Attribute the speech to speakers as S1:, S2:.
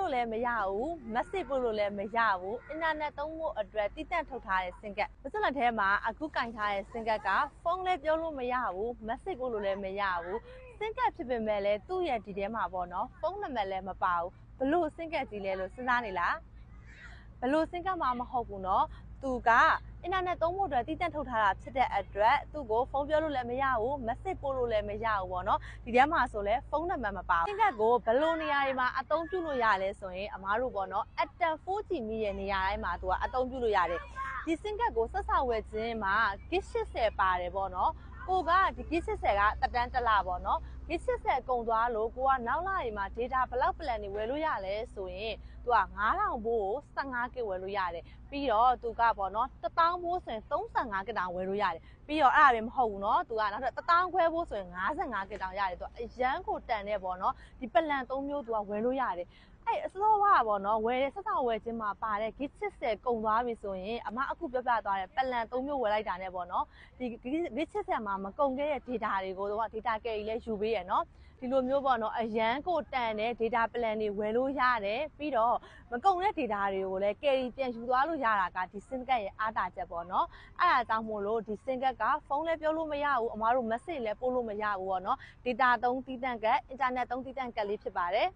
S1: လို့လည်းမရဘူးမက်ဆေ့ပို့လို့လည်းမရဘူးအင်တာနက်သုံးဖို့အတွက်တည်တံ့ထုတ်ထားတဲ့စင်ကတ်ပတ်စံလက်ထဲမှာအခုကင်ထားတဲ့စင်ကတ်ကဖုန်းလည်းပြောလို့မရဘူးမက်ဆေ့ပို့လို့လည်းမရဘူးစင်ကတ်ဖြစ်ပေမဲ့လည်းသူ့ရဲ့ဒီထဲမှာပေါ့နော်ဖုန်းနံပါတ်လည်းမပါဘူးဘလို့စင်ကတ်ကြီးလဲလို့စဉ်းစားနေလားဘလို့စင်ကတ်မှမဟုတ်ဘူးနော်သူကအင်တာနက်သုံးဖို့အတွက်တည်တံ့ထုတ်ထားတာဖြစ်တဲ့အတွက်သူ့ကိုဖုန်းပြောလို့လည်းမရဘူးမက်ဆေ့ပို့လို့လည်းမရဘူးပေါ့နော်ဒီထဲမှာဆိုလဲဖုန်းနံပါတ်မပါဘူးစင်ကတ်ကိုဘလို့နေရာတွေမှာအသုံးပြုလို့ရလဲဆိုရင်အမားတို့ပေါ့နော်အတန် 4G မိရဲ့နေရာတိုင်းမှာသူကအသုံးပြုလို့ရတယ်ဒီစင်ကတ်ကိုဆက်ဆောက်ဝယ်ခြင်းမှာ gig 80ပါတယ်ပေါ့နော်ကိုကဒီ gig 80ကတက်တန်း1လပေါ့နော် gig 80ကုန်သွားလို့ကိုကနောက်လတွေမှာ data ဘယ်လောက် plan တွေဝယ်လို့ရလဲဆိုရင်သူက9000ဘိုးကို 15GB ဝယ်လို့ရတယ်ပြီးတော့သူကပေါ့နော်1000ဘိုးဆိုရင် 35GB တောင်ဝယ်လို့ရတယ်ပြီးတော့အဲ့ဒါပဲမဟုတ်ဘူးเนาะသူကနောက်ထပ်1000ခွဲဘိုးဆိုရင် 55GB တောင်ရတယ်သူကအရန်ကိုတန်တဲ့ပေါ့နော်ဒီပလန်3မျိုးသူကဝယ်လို့ရတယ်အဲ့အစောကပေါ့နော်ဝယ်တဲ့ဆက်ဆောင်ဝယ်ခြင်းမှာပါတဲ့ gig 80ကုန်သွားပြီဆိုရင်အမအခုပြောပြသွားတဲ့ပလန်3မျိုးဝယ်လိုက်တာနဲ့ပေါ့နော်ဒီ gig 80မှာမကုန်ခဲ့တဲ့ data တွေကိုသူက data carry လဲယူပေးရယ်နော်ဒီလိုမျိုးပေါ့နော်အရန်ကိုတန်တဲ့ data plan တွေဝယ်လို့ရတယ်ပြီးတော့မကုန်တဲ့ data တွေကိုလည်း carry ပြန်ယူသွားလို့ရတာကဒီ sim card ရဲ့အားသာချက်ပေါ့နော်အဲ့ဒါကြောင့်မို့လို့ဒီ sim card ကဖုန်းလည်းပြောလို့မရဘူးအမားတို့ message လည်းပို့လို့မရဘူးပေါ့နော် data သုံးတည်တံ့ကတ် internet သုံးတည်တံ့ကတ်လေးဖြစ်ပါတယ်